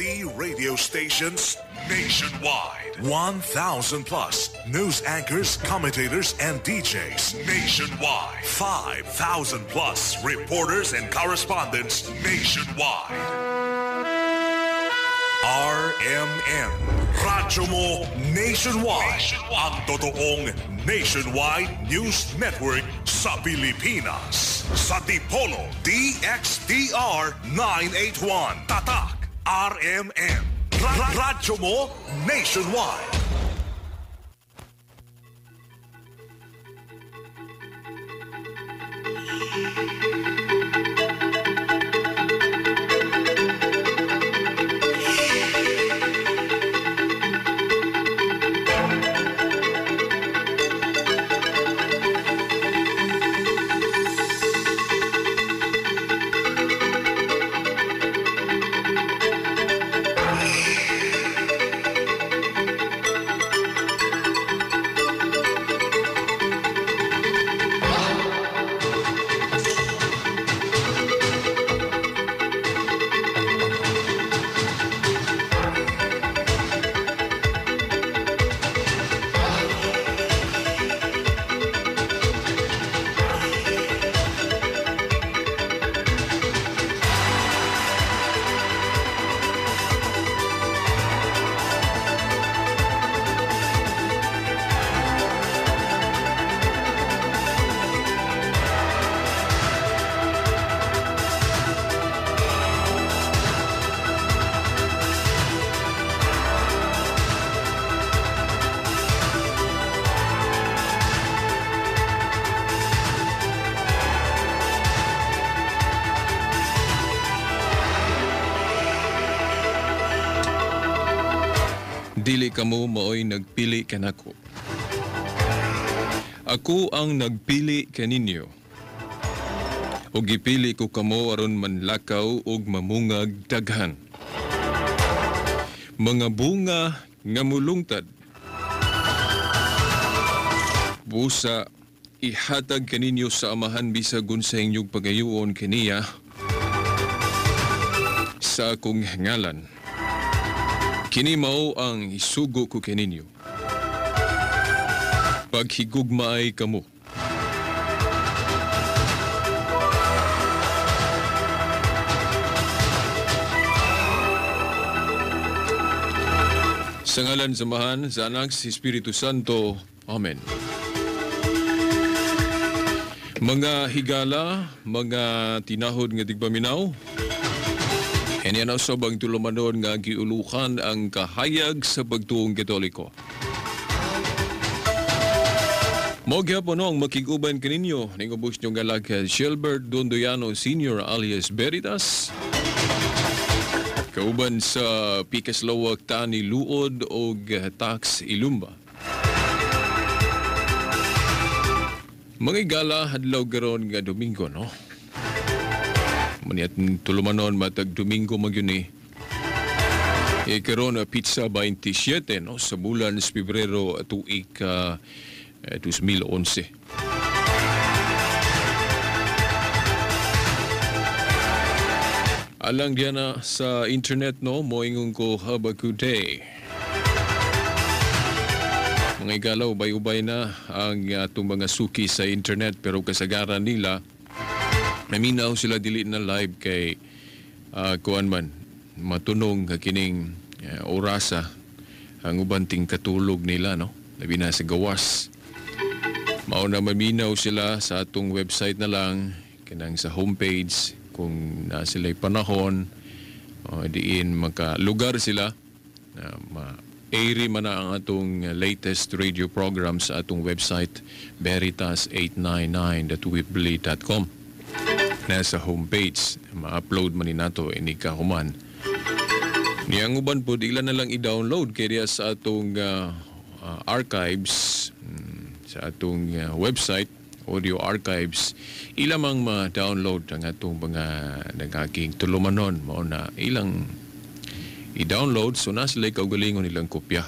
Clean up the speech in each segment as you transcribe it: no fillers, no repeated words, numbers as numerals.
DXD radio stations nationwide. 1,000 plus news anchors, commentators, and DJs nationwide. 5,000 plus reporters and correspondents nationwide. RMN, Radyo Mo Nationwide. Ang totoong nationwide news network sa Pilipinas. Sa Tipolo, DXDR 981. Tatak, RMN. Radyo Mo Nationwide. Dili kamo maoy nagpili kanako. Ako ang nagpili kaninyo. O gipili ko kamo aron manlakaw og mamungag daghan. Mga bunga nga mulungtad. Busa ihatag kaninyo sa amahan bisag unsa inyong pagayuon kaniya sa akong ngalan. Kini mao ang isugo ko kaninyo. Paghigugmaay kamo. Sa ngalan samahan sa Anak si Espiritu Santo. Amen. Mga higala, mga tinahod nga tigpaminaw, Hinianaw sa bang tulumanon nga giulukan ang kahayag sa pagtuong Katoliko. Magyapon ang makiguban kaninyo ng ubos niyong galag Shelbert Dondoyano Sr. alias Veritas. Kauban sa Pikas Lawak Tani Luod o Tax Ilumba. Mga igala hadlaw garon nga Domingo, no? Maniat tulumanon matag Domingo magyuni. Karon pizza 27 no sa bulan sa Pebrero tuig 2011. Alang diyan na sa internet no moingon ko have a good day. Mga igalaw ubay-ubay na ang atong mga suki sa internet pero kasagaran nila naminaw sila dili na live kay kuan man matunong kining orasa ang ubanting katulog nila no labi na sa gawas. Mao na maminaw sila sa atong website na lang kanang sa homepage kung na sila'y panahon diin makalugar sila na ma-airy man na ang atong latest radio program sa atong website veritas899.weebly.com. Nasa homepage ma-upload man ni nato ini kahuman. Niyang uban po ilan na lang i-download kaya sa atong archives sa atong website audio archives ilamang ma-download ang atong mga nagaking tulumanon mao na ilang i-download so na sila kaugalingon nilang kopya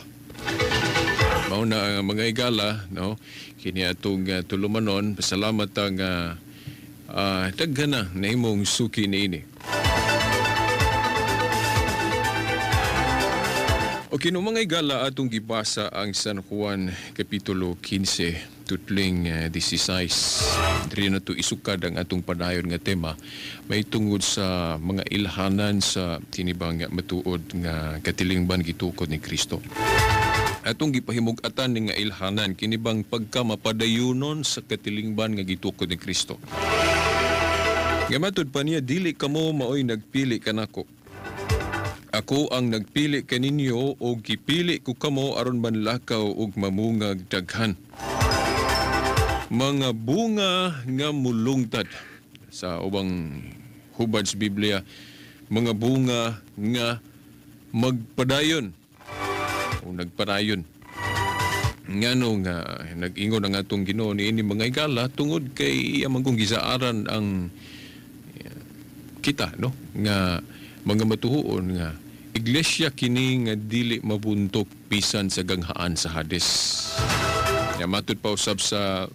mao na ang mga igala no kini atong tulumanon pasalamat ang daghan na imong suki niini Okay, no mga igala atong gibasa ang San Juan Kapitulo 15, tutling 16. Diri na to isukad ang atong padayon nga tema. May tungod sa mga ilhanan sa tinibang matuod nga katilingban gitukod ni Kristo. Atong gipahimug-atan ni nga ilhanan kinibang pagka mapadayunon sa katilingban nga gitukod ni Kristo. Nga matud pa niya, dili kamo maoy nagpili kanako. Ako ang nagpili kaninyo o gipili ko kamo aron manlakaw og mamungag daghan. Mga bunga nga mulungtad sa ubang hubad sa Biblia, mga bunga nga magpadayon o nagpadayon. Ngano nga nag-ingon ang atong Ginoo niini mga igala tungod kay iya man kung gisaaran ang kita no nga mga matuhuon nga iglesia kini nga dili mabuntok bisan sa ganghaan sa Hades. Ya matud pa usab sa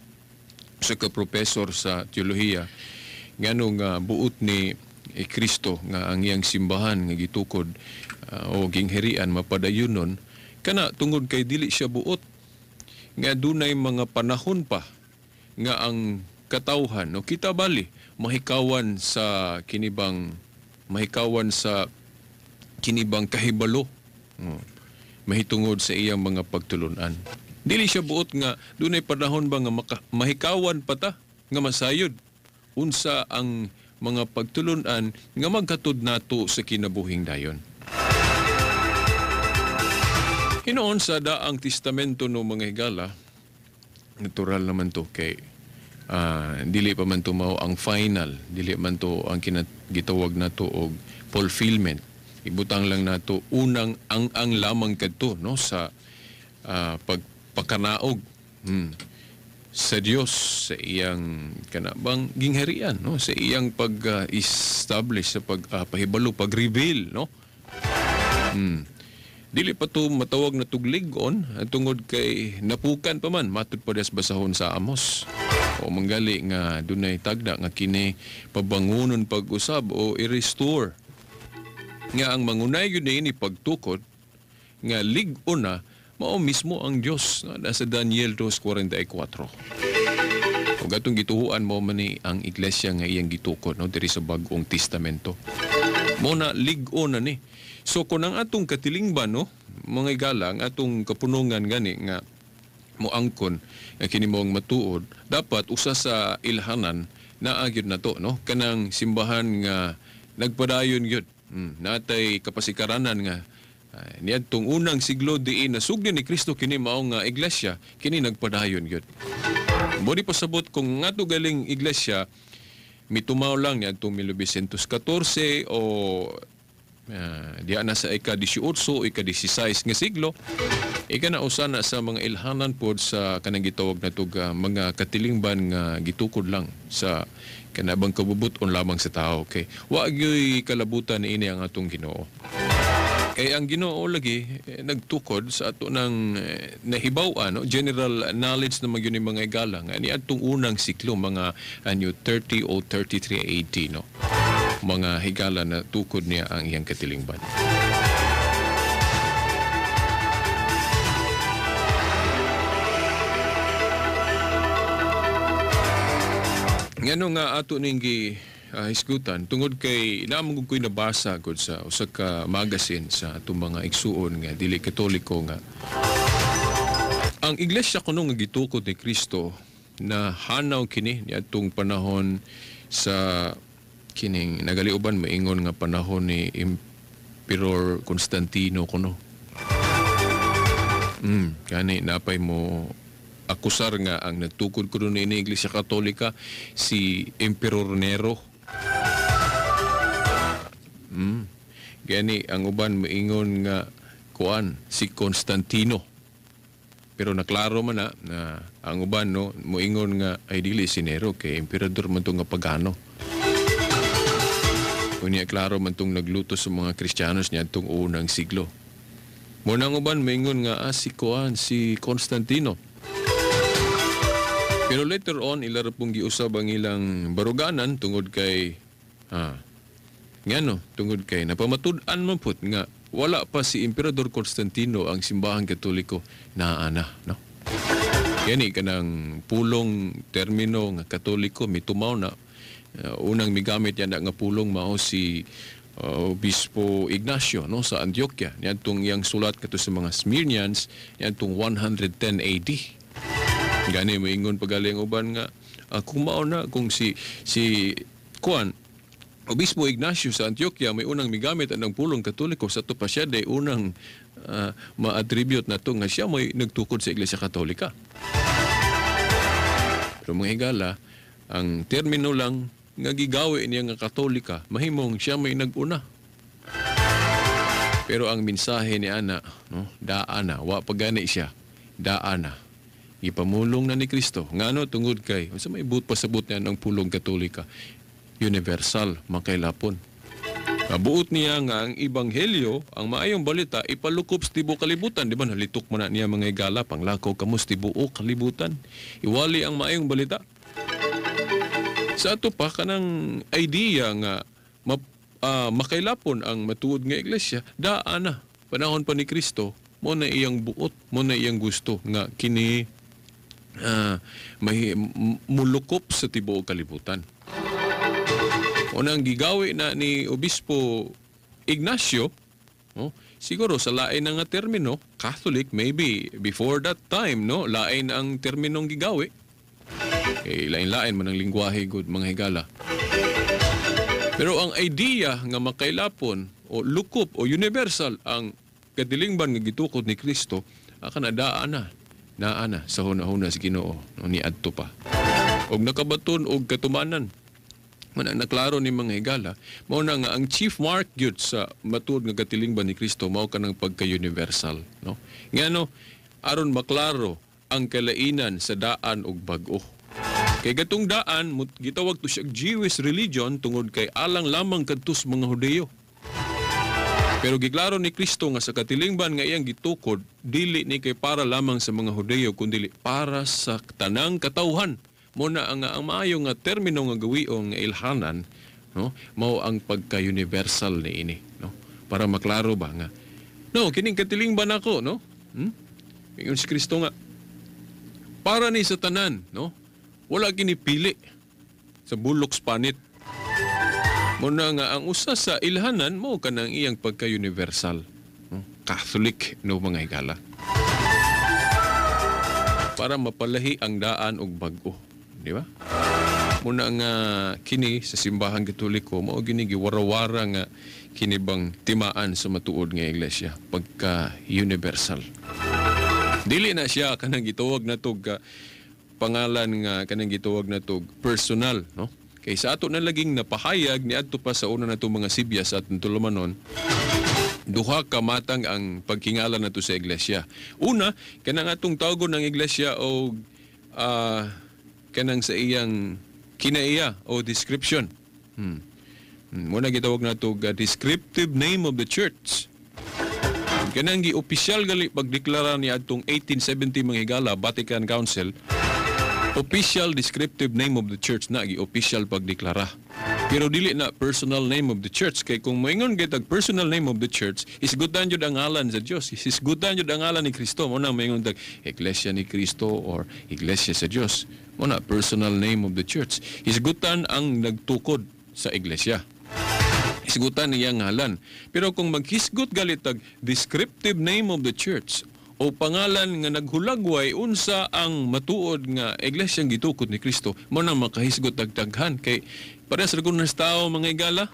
ka-professor sa teolohiya ngano nga buot ni Kristo nga ang iyang simbahan nga gitukod o gingherian mapadayunon kana tungod kay dili siya buot nga dunay mga panahon pa nga ang katawhan o kita bali mahikawan sa kinibang kahibalo. Mahitungod sa iyang mga pagtulunan. Dili siya buot nga dunay panahon ba nga mahikawan pata nga masayod unsa ang mga pagtulunan nga magkatud nato sa kinabuhing dayon. Hinoon sa daang testamento no mga higala, natural naman to kay dili pa man to mao ang final, dili man to ang gitawag nato og fulfillment. Ibutang lang nato unang ang lamang kadto no sa pagpakanaog sa Dios sa iyang kanabang gingharian no sa iyang pag-establish sa pagpahibalo pag-reveal no. Dili pa to matawag na tugligon tungod kay napukan pa man matud pa des basahon sa Amos. O manggali nga dunay tagda nga kini pabangunon pag-usab o i-restore. Nga ang mangunay yun ni pagtukod nga lig-on na mao mismo ang Dios na sa Daniel 2:44. Ug atong gituhuan mo man ni ang iglesia nga iyang gitukod no diri sa Bag-ong Testamento. Mo na lig-on na ni. So kung ang atong katilingban no mga igala ang atong kapunungan gani nga moangkon nga kini mong matuod dapat usa sa ilhanan na agyud nato no kanang simbahan nga nagpadayon gyud natay kapasikaranan nga niadtong unang siglo diin nasugdi ni Kristo kini mao nga iglesia kini nagpadayon gyud. Mo di pasabot kung ngato galing iglesia mitumaw lang niadtong 1914 o diya na sa ika-18 o ika-16 nga siglo ika na usana sa mga ilhanan pod sa kanang gitawag na tug mga katilingban nga gitukod lang sa kanabang kabubuton lamang sa tao kay wa gyoy kalabutan niini ang atong Ginoo. Kay ang Ginoo lagi nagtukod sa ato ng nahibaw-an no? General knowledge na magyud ni mga igala nga ni atong unang siklo mga anyo 30 o 33 AD no. Mga higala na tukod niya ang iyang katilingban. Ngano nga ato ning hisgutan tungod kay naamong ko'y nabasa gud sa usa ka magazine sa atong mga igsuon nga dili katoliko nga ang iglesia kuno nga gitukod ni Kristo na hanaw kini niadtong panahon sa kining nagaliuban maingon nga panahon ni Emperor Constantino kuno. Kani napay mo akusar nga ang nagtukod kuno ni Iglesia Katolika si Emperor Nero. Gani ang uban maingon nga kuan si Constantino. Pero naklaro man na ang uban no moingon nga ay dili si Nero kay emperador man to nga pagano. Unya klaro man tong nagluto sa mga Kristiyanos niya itong unang siglo. Munang uban maingon nga si Constantino. Pero later on ilara pong giusab ang ilang baruganan tungod kay tungod kay napamatud-an man put nga wala pa si Emperador Constantino ang simbahang Katoliko naa na, no? Kani kanang pulong termino nga Katoliko mitumaw na unang migamit yan nga pulong mao si Obispo Ignacio, no, sa Antioquia. Yan tong iyang sulat kato sa mga Smyrnians, yan tong 110 AD. Gani moingon pagaling uban nga kung mao na kung si kuan Obispo Ignacio sa Antioquia may unang migamit ang pulong Katoliko sa to pa siya day unang ma-attribute na to nga siya may nagtukod sa Iglesia Katolika. Pero mga higala, ang termino lang nga gigawi niya nga Katolika, mahimong siya may nag-una. Pero ang mensahe ni ana, no, daana, wa pagani siya, daana. Ipamulong na ni Kristo. Ngano tungod kay, sa may pasabot niya ang pulong Katolika, universal, makailapon. Nabuot niya nga ang Ebanghelyo, ang maayong balita, ipalukop sa tibuok kalibutan. Di ba nalitok mo na niya mga higala, panglakaw kamo sa tibuok kalibutan. Iwali ang maayong balita. Sa ato pa, kanang idea nga makailapon ang matuod nga iglesia, daan na. Panahon pa ni Kristo, mo na iyang buot, mo na iyang gusto nga kini may mulukop sa tibuok kalibutan. Unang gigawi na ni Obispo Ignacio, no, siguro sa lain nga termino, Catholic, maybe before that time, no, lain ang terminong gigawi. Lain-lain man ang lingwahe, good mga higala. Pero ang idea nga makailapon o lukop o universal ang kadilingban nga gitukod ni Kristo, akan naa na sa hunahuna sa Ginoo, no, ni adto pa. Og nakabaton og katumanan. Man ang naklaro ni mga higala, mao na nga ang chief mark gyud sa matuod nga katilingban ni Kristo mao kanang pagka-universal, no. Ngano aron maklaro ang kalainan sa daan ug bag-o. Kay gatong daan gitawag to siya Jewish religion tungod kay alang lamang kadtos mga Hudiyo. Pero giklaro ni Kristo nga sa katilingban nga iyang gitukod dili ni kay para lamang sa mga Hudiyo kundi para sa tanang katawhan. Muna ang maayo nga termino nga gawiong nga ilhanan, no, mao ang pagka-universal ni ini, no, para maklaro ba nga no kining katilingban ako, no, ingon si Kristo nga para ni sa tanan, no, wala kini pili sa bulok spanit. Muna nga ang usa sa ilhanan mao kanang iyang pagka-universal, no, Catholic, no mga higala, para mapalahi ang daan og bag-o. Di ba? Muna nga kini sa simbahang Katoliko, mao gini giwarawara nga kini bang timaan sa matuod nga iglesia, pagka-universal. Dili na siya kanang gituwag na tog pangalan nga kanang gituwag na tog personal, no? Kay sa ato na laging napahayag ni adto pa sa una nato mga sibyas at tulumanon, duha ka matang ang pagkingalan nato sa iglesia. Una, kanang atong tawgon ng iglesia o kanang sa iyang kinaiya o description. Muna gitawag na ito descriptive name of the church. Kanang gi-opisyal gali pagdeklara ni atong 1870 mga higala Vatican Council, official descriptive name of the church na gi-opisyal pagdeklara. Pero dili na personal name of the church. Kay kung moingon gitag personal name of the church, isgutan jud ang ngalan sa Dios. Isgutan jud ang ngalan ni Kristo. Muna moingon tag Iglesia ni Kristo or Iglesia sa Dios. Muna personal name of the church. Isgutan ang nagtukod sa iglesia. Isgutan niya ngalan. Pero kung maghisgot galit tag descriptive name of the church o pangalan nga naghulagway unsa ang matuod nga iglesyang gitukod ni Kristo, mo na makahisgot tagtaghan kay parehas ra kun tao mga higala.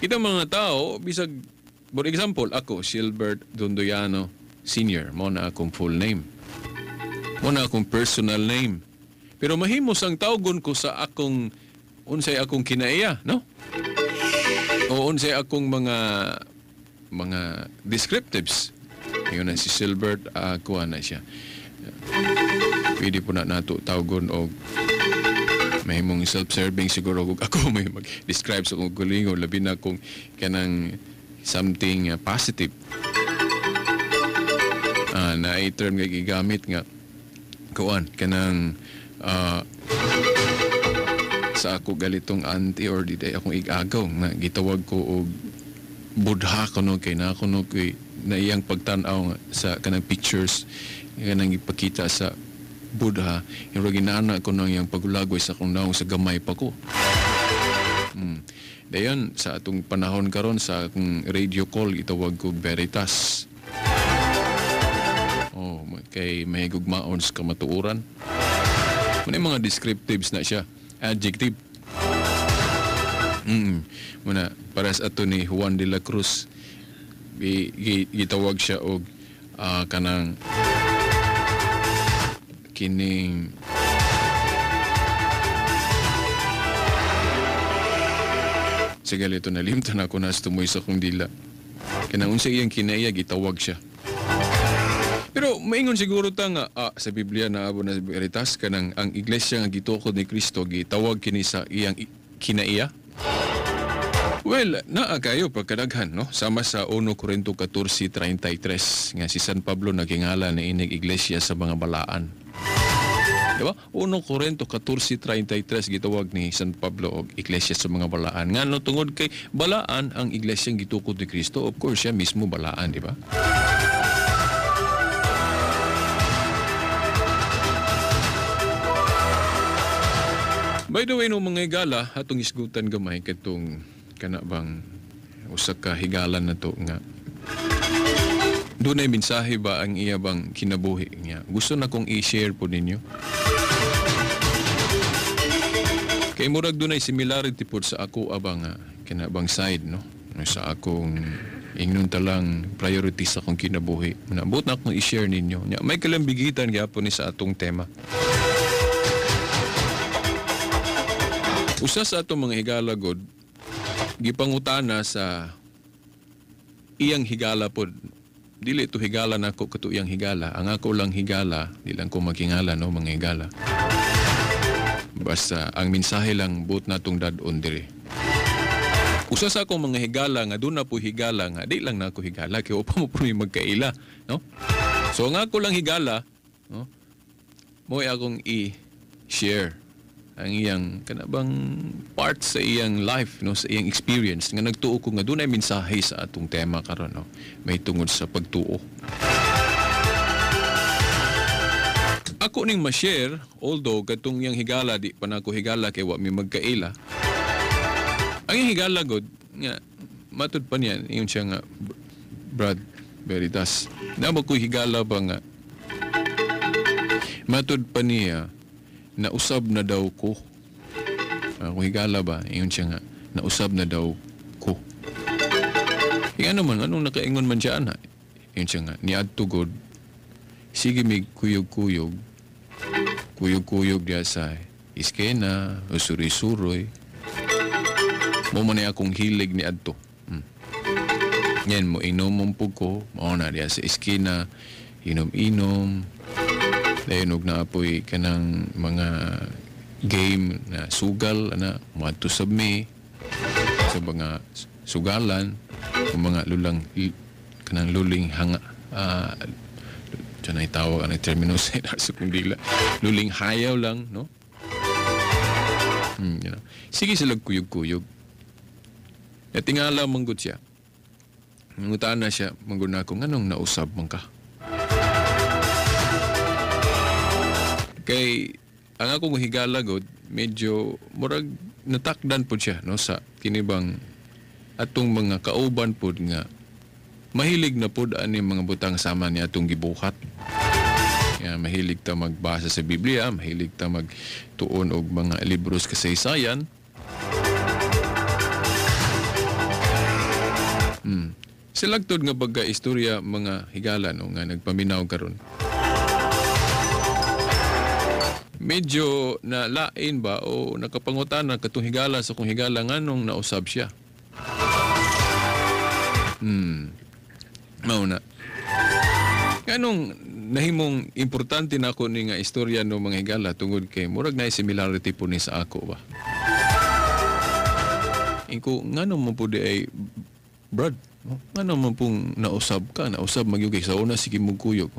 Itong mga tao bisag for example ako Silbert Dondoyano Sr. mo na akong full name. Mo na akong personal name. Pero mahimos ang tawgon ko sa akong unsay akong kinaiya, no? O unsay akong mga descriptives. Yun na si Silbert, kuha na siya. Pwede po na nato tawgon o mahimong self-serving siguro kung ako may mag-describe sa kong gulingo, labi na kung kanang something positive. Na i-term nga gigamit nga kuan kanang sa ako galitong auntie or di akong igagaw nga gitawag ko og Buddha kuno kay na kuno kay na iyang pagtan-aw sa kanang pictures kanang ipakita sa Buddha, yung ginana ko nang yung pagulagoy sa kung naong sa gamay pa ko. Dayon, sa atong panahon karon sa akong radio call, itawag ko Veritas. Kay may gugmaon sa kamatuuran. Muna mga descriptives na siya. Adjective. Muna, para sa ato ni Juan de la Cruz, gitawag siya og kanang kining sige ito nalimtan ako na tumoy sa kong dila. Kanang unsa iyang kinaya gitawag siya. Pero maingon siguro ta nga sa Biblia na abo na Veritas kanang ang iglesia nga gitukod ni Kristo gitawag kini sa iyang kinaiya. Well, naa kayo pagkadaghan, no? Sama sa 1 Corinto 14:33 nga si San Pablo nagingala na inig iglesia sa mga balaan. Diba? 1 Corinto 14:33 gitawag ni San Pablo og iglesia sa mga balaan. Nga no tungod kay balaan ang iglesia gitukod ni Kristo, of course siya mismo balaan, di ba? By the way, no mga higala, atong isgutan gamay katong kana bang usa ka higalan na to nga doon ay mensahe ba ang iya bang kinabuhi niya. Gusto na kong i-share po ninyo. Kay murag doon ay similarity po sa ako abang kinabang side, no? Sa akong ingnon talang priority sa akong kinabuhi. Naabot na akong i-share ninyo. May kalambigitan gyapon ni sa atong tema. Usa sa atong mga higala god gipangutana sa iyang higala pod. Dili ito higala nako kato iyang higala. Ang ako lang higala, di lang ko magingala, no, mga higala. Basta ang mensahe lang buot natong dadon diri. Usa sa akong mga higala nga doon na po higala nga di lang nako higala kay upa mo po magkaila, no? So ang ako lang higala, no? Mo'y akong i-share ang iyang kanabang part sa iyang life, no, sa iyang experience nga nagtuo ko nga doon ay mensahe sa atong tema karon, no, may tungod sa pagtuo. Ako ning ma-share, although katong iyang higala di pa nako higala kay wa mi magkaila. Ang iyang higala god nga matud pa niya iyon siya nga Brad Veritas. Namo ko higala ba nga matud pa niya nausab na daw ko. Kung higala ba, yun siya nga, nausab na daw ko. Ano man, anong nakaingon man siya, na? Yun siya nga, niadto god, sige mig kuyog-kuyog, kuyog-kuyog diya sa iskena, usuri-suroy. Mo man akong hilig ni adto. Yan, mo inom po ko, mauna diya sa iskena, inom-inom, dayon og naapoy kanang mga game na sugal ana mato sa me sa mga sugalan o mga lulang kanang luling hanga diyan ay tawag ang terminus sa kung dila luling hayaw lang, no? You know. Sige sila kuyog-kuyog na tingala manggod siya ngutaan na siya manggod na ako nganong nausab man ka. Kay ang akong higala god medyo murag natakdan po siya, no, sa kinibang atong mga kauban pod nga mahilig na pod ani mga butang sama ni atong gibuhat. Mahilig ta magbasa sa Biblia, mahilig ta magtuon og mga libros kasaysayan. Silagtod nga baga istorya mga higala, no, nga nagpaminaw karon. Medyo na lain ba o nakapangutan na katong higala sa kung higala nganong nausab siya. Mauna. Nganong nahimong importante na ako ni nga istorya no mga higala tungod kay murag na similarity po ni sa ako ba. Inko nganong mo po di ay Brad, nganong mo pong nausab ka, nausab magyugay sa una sige mong kuyog.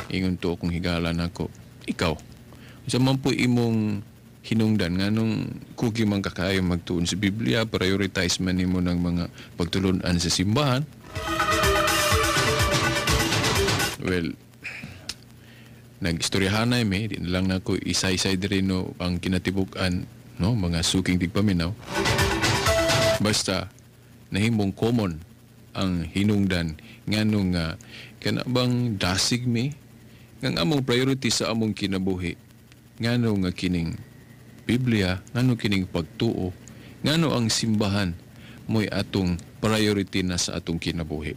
Ingon to akong higala nako. Ikaw, sa man po imong hinungdan nganong kugi man kakayo magtuon sa Biblia, prioritize man nimo ng mga pagtulunan sa simbahan. Well, nag-istoryahanay di na lang nako isa-isa diri no ang kinatibukan, no, mga suking tigpaminaw. Basta nahimong common ang hinungdan nganong kana bang dasig mi ngang among priority sa among kinabuhi, ngano nga kining Biblia, ngano kining pagtuo, ngano ang simbahan mo'y atong priority na sa atong kinabuhi.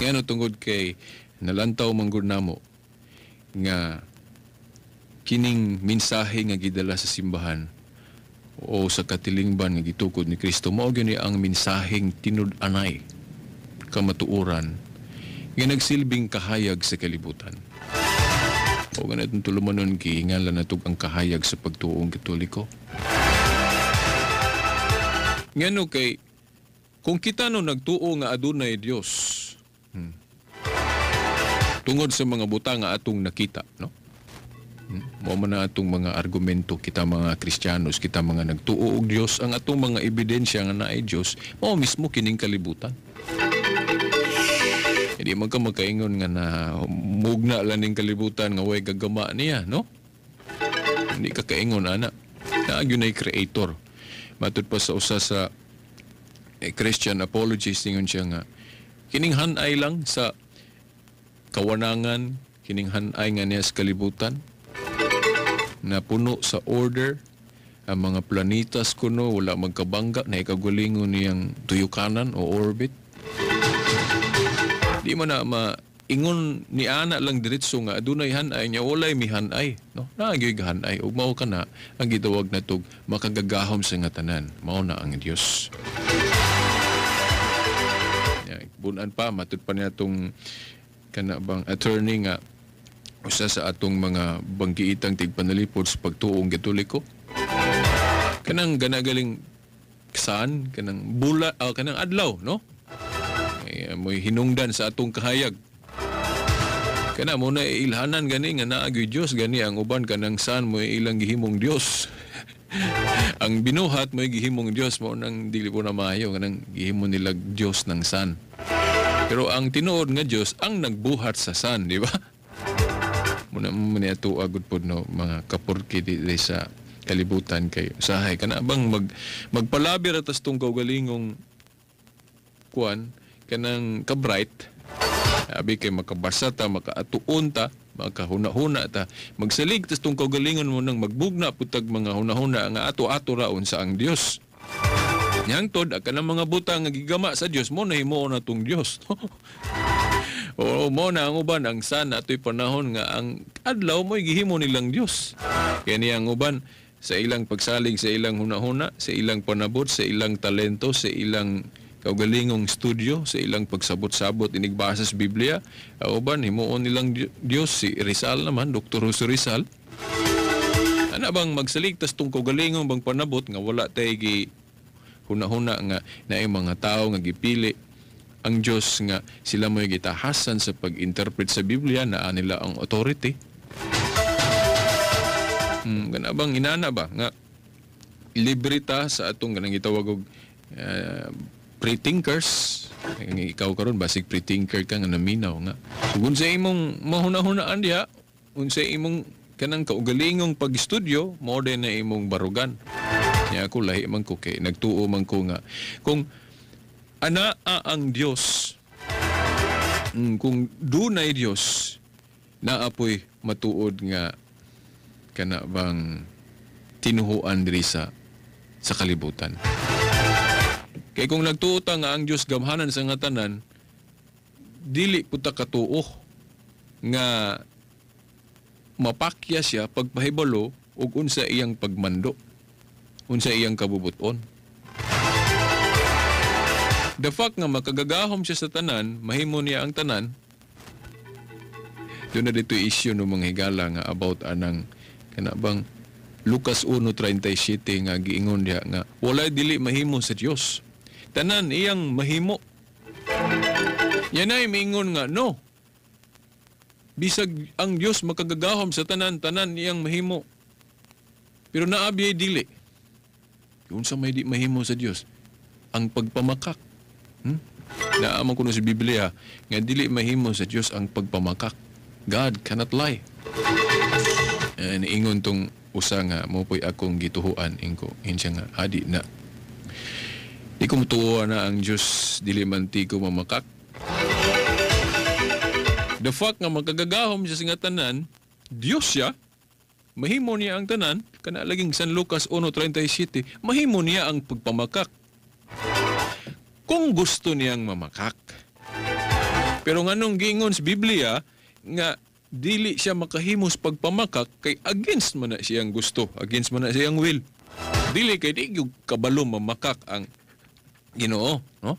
Ngano tungod kay nalantaw manggod namo nga kining mensahe nga gidala sa simbahan o sa katilingban nga gitukod ni Kristo, mao gyud ang mensaheng tinud-anay, kamatuoran nga nagsilbing kahayag sa kalibutan. O nga natin tulumanon kihingalan natug ang kahayag sa pagtuong Katoliko. Ngano kay kung kita no nagtuo nga adunay Dios, tungod sa mga buta nga atong nakita, no? Mao man na atong mga argumento, kita mga Kristiyanos, kita mga nagtuo og Dios, ang atong mga ebidensya nga naay Dios, mao mismo kining kalibutan. Hindi man ka magkaingon nga na mugna lang ning kalibutan nga way gagama niya, no? Hindi ka kaingon, ana. Naagyo na creator. Matud pa sa usa sa Christian apologist, ingon siya nga, kining hanay lang sa kawanangan, kining hanay nga niya sa kalibutan, na puno sa order, ang mga planetas kuno, wala magkabangga, na ikagulingon niyang tuyukanan o orbit. Di man na maingon ni ana lang diretso nga adunay hanay niya, walay mi hanay, no? Naagyoy hanay ug mao kana ang gitawag natog makagagahom sa nga tanan, mao na ang Dios. Bunan pa matud pa niya tong kana bang attorney nga usa sa atong mga banggiitang tigpanalipod sa pagtuong Katoliko. Kanang ganagaling saan kanang bula kanang adlaw, no? Mo'y hinungdan sa atong kahayag. Kana mo na ilhanan gani nga naagyoy Dios, gani ang uban kanang saan mo'y ilang gihimong Dios. Ang binuhat mo'y gihimong Dios, mo nang dili po na maayo kanang gihimo nila Dios ng san. Pero ang tinuod nga Dios ang nagbuhat sa san, di ba? Muna ato agud pod no mga kapurki di sa kalibutan kay usahay kana bang magpalabir atas tong kaugalingong kuan kanang ka-bright, abi kay makabasa ta, makaatuon ta, makahuna-huna ta, magsalig tas tong kaugalingon mo nang magbugna putag mga huna-huna nga ato-ato raon sa ang Dios. Yang tod kanang mga buta nga gigama sa Dios, mo na himuon na tong Dios. O mo na ang uban ang sana ato'y panahon nga ang adlaw mo'y gihimo nilang Dios. Kaya niya ang uban sa ilang pagsalig, sa ilang huna-huna, sa ilang panabot, sa ilang talento, sa ilang kaugalingong studio, sa ilang pagsabot-sabot inigbasa sa Biblia, uban himuon nilang Dios. Si Rizal naman, Dr. Jose Rizal, ana bang magsaligtas tong kaugalingong bang panabot nga wala tay gi huna-huna nga naay mga tao nga gipili ang Dios nga sila mo'y gitahasan sa pag-interpret sa Biblia na nila ang authority. Gana bang inana ba nga librita sa atong ganang gitawag og pre-thinkers. Ikaw karon basig pre-thinker ka nga naminaw nga. So, kung sa imong mahuna-hunaan diha, kung sa imong kanang kaugalingong pag-estudyo, mo din na imong barugan. Niya ako lahi man ko kay nagtuo man ko nga kung anaa ang Dios, kung dunay Dios, naapoy matuod nga kana bang tinuhuan diri sa kalibutan. Kay kung nagtuo ta nga ang Dios gamhanan sa nga tanan, dili puta katuo nga mapakya siya pagpahibalo ug unsa iyang pagmando, unsa iyang kabubuton. The fact nga makagagahom siya sa tanan, mahimo niya ang tanan, doon na dito issue no mga higala nga about anang kanabang Lucas 1:37 nga giingon diha nga walay dili mahimo sa Dios. Tanan iyang mahimo. Yan ay mingon nga no. Bisag ang Dios makagagahom sa tanan iyang mahimo. Pero naabiyay dili. Kung sa may di mahimo sa Dios, ang pagpamakak. Naaman ko na sa Biblia nga dili mahimo sa Dios ang pagpamakak. God cannot lie. Niingon tong usa nga mo po'y akong gituhuan ingko insya nga adi na. Di ko mutuwa na ang Dios dili man ti ko mamakak. The fact nga magkagagahom siya sa tanan, Dios siya, mahimo niya ang tanan, kana laging San Lucas 1:37, mahimo niya ang pagpamakak. Kung gusto niyang mamakak. Pero nganong giingon sa Biblia nga dili siya makahimos pagpamakak kay against man na siyang gusto, against man na siyang will. Dili kay di gyud kabalo mamakak ang Ginoo, no?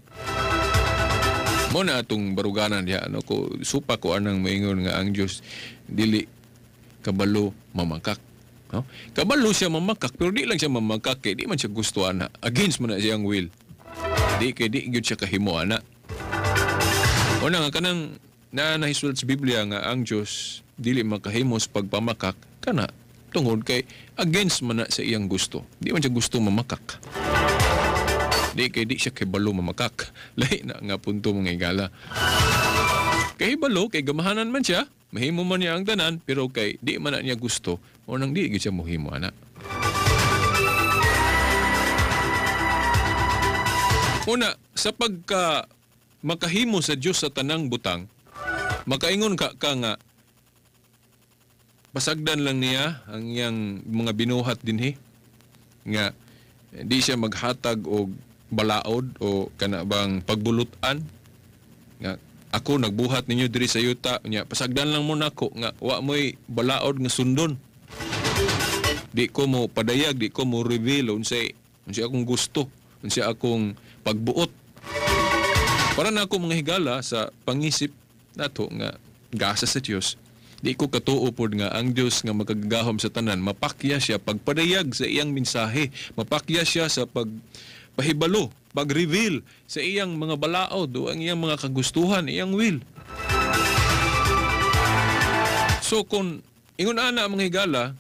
Mo na atong baruganan diha ano ko supa ko anang maingon nga ang Dios dili kabalo mamakak, no? Kabalo siya mamakak pero di lang siya mamakak kay di man siya gusto ana, against man na siyang will. Di gyud siya kahimo ana. Una nga kanang nahisulat sa Biblia nga ang Dios dili makahimos pagpamakak kana tungod kay against man na sa iyang gusto. Di man siya gusto mamakak. Di siya kay balo mamakak. Lahi na nga punto mga igala. Kay balo, kay gamahanan man siya, mahimo man niya ang tanan, pero kay di man na niya gusto, o nang di siya mohimo ana. Una, sa pagka makahimo sa Dios sa tanang butang, makaingon ka nga pasagdan lang niya ang iyang mga binuhat dinhi nga di siya maghatag og balaod o kana bang pagbulutan nga ako nagbuhat ninyo diri sa yuta nya pasagdan lang mo nako nga wa mo'y balaod nga sundon, di ko mo padayag, di ko mo reveal unsay akong gusto, unsay akong pagbuot para na ako mga higala sa pangisip nato nga gasa sa Dios. Di ko katuo pod nga ang Dios nga magagahom sa tanan, mapakya siya pagpadayag sa iyang mensahe, mapakya siya sa pagpahibalo, pag-reveal sa iyang mga balaod o ang iyang mga kagustuhan, iyang will. So kung ingon ana mga higala,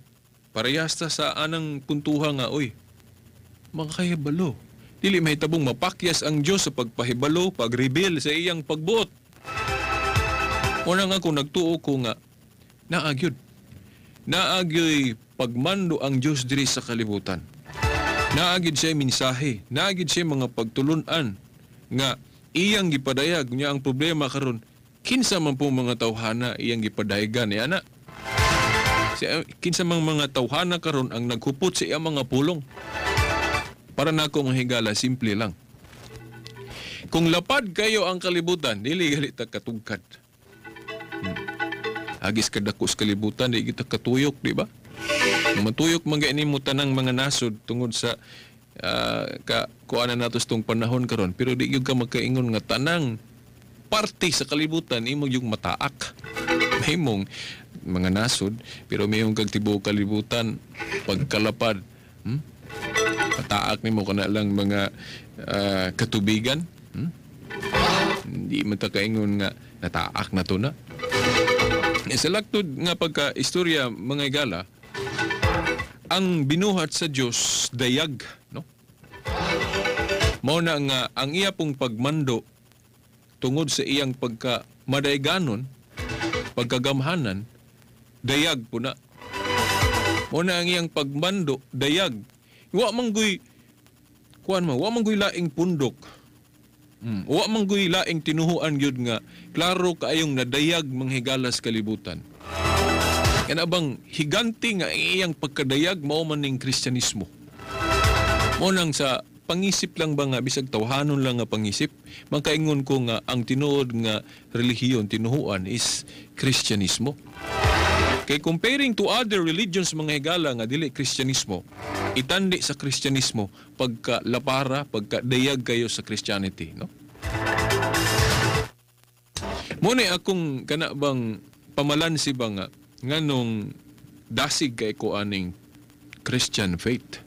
parehas ta sa anang puntuha nga oy, makahibalo. Dili mahitabong mapakyas ang Dios sa pagpahibalo, pag-reveal sa iyang pagbuot. Una nga kung nagtuo ko nga naagyoy pagmando ang Dios diri sa kalibutan. Naagid siya mensahe, naagid siya mga pagtulunan nga iyang gipadayag niya ang problema karon. Kinsa man po mga tawhana iyang gipadayagan ni ana. Kinsa man mga tawhana karon ang naghupot sa iyang mga pulong. Para nako mga higala, simple lang. Kung lapad kayo ang kalibutan, dili gali ta katugkad. Agis kadako sa kalibutan, di kita katuyok, di ba? Matuyok mga mo tanang mga nasod tungod sa kuanan nato itong panahon karon. Pero di yung ka magkaingon nga tanang parte sa kalibutan, imo yung mataak. May mong mga nasod, pero may yung kagtibo kalibutan, pagkalapad. Mataak ni mo ka na lang mga katubigan. Hindi mo kaingon nga nataak na to na. Sa laktod nga pagka-istorya mga igala, ang binuhat sa Dios dayag, no? Mao na nga ang iya pong pagmando tungod sa iyang pagka-madayganon, pagkagamhanan, dayag po na. Mao na ang iyang pagmando dayag. Wa manggoy laing pundok. Wa manggoy laing tinuhuan gyud nga klaro kaayong nadayag manghigalas kalibutan. Kana bang higanti nga iyang pagkadayag mao man ning Kristyanismo. Mo nang sa pangisip lang ba nga bisag tawhanon lang nga pangisip, makaingon ko nga ang tinuod nga relihiyon tinuhuan is Kristyanismo. Kay comparing to other religions mga higala nga dili Kristyanismo, itandi sa Kristyanismo pagka lapara, pagka dayag kayo sa Christianity, no? Muna akong kanabang pamalansi ba nga nganong dasig kay ko aning Christian faith.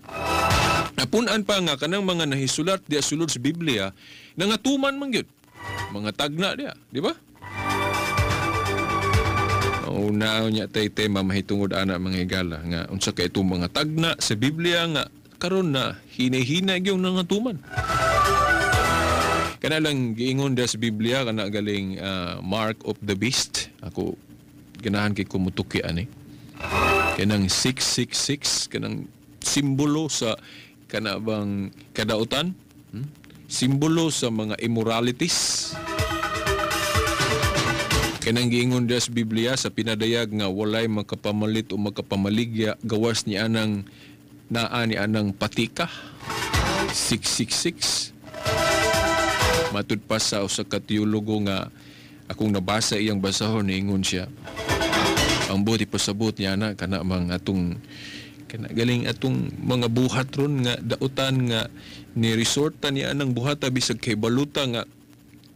Napunan pa nga kanang mga nahisulat diya sulod sa Biblia nangatuman man gyud. Mga tagna diya, di ba? Mauna niya tay tema mahitungod ana mga higala nga unsa kay itong mga tagna sa Biblia nga karon na hinay-hinay gyud nangatuman. Kana lang giingon da sa Biblia kana galing Mark of the Beast. Ako ganahan kay kumutuki ani. Kanang 666 kanang simbolo sa kanabang kadautan, simbolo sa mga immoralities. Kanang giingon sa Biblia sa pinadayag nga walay makapamalit o makapamaligya gawas ni anang naa ni anang patika 666. Matud pa sa usa ka teologo nga akong nabasa iyang basahon ingon siya ang buti pasabot niya na kana mga atong kana galing atong mga buhat ron nga dautan nga ni resorta niya anang buhata bisag kay baluta nga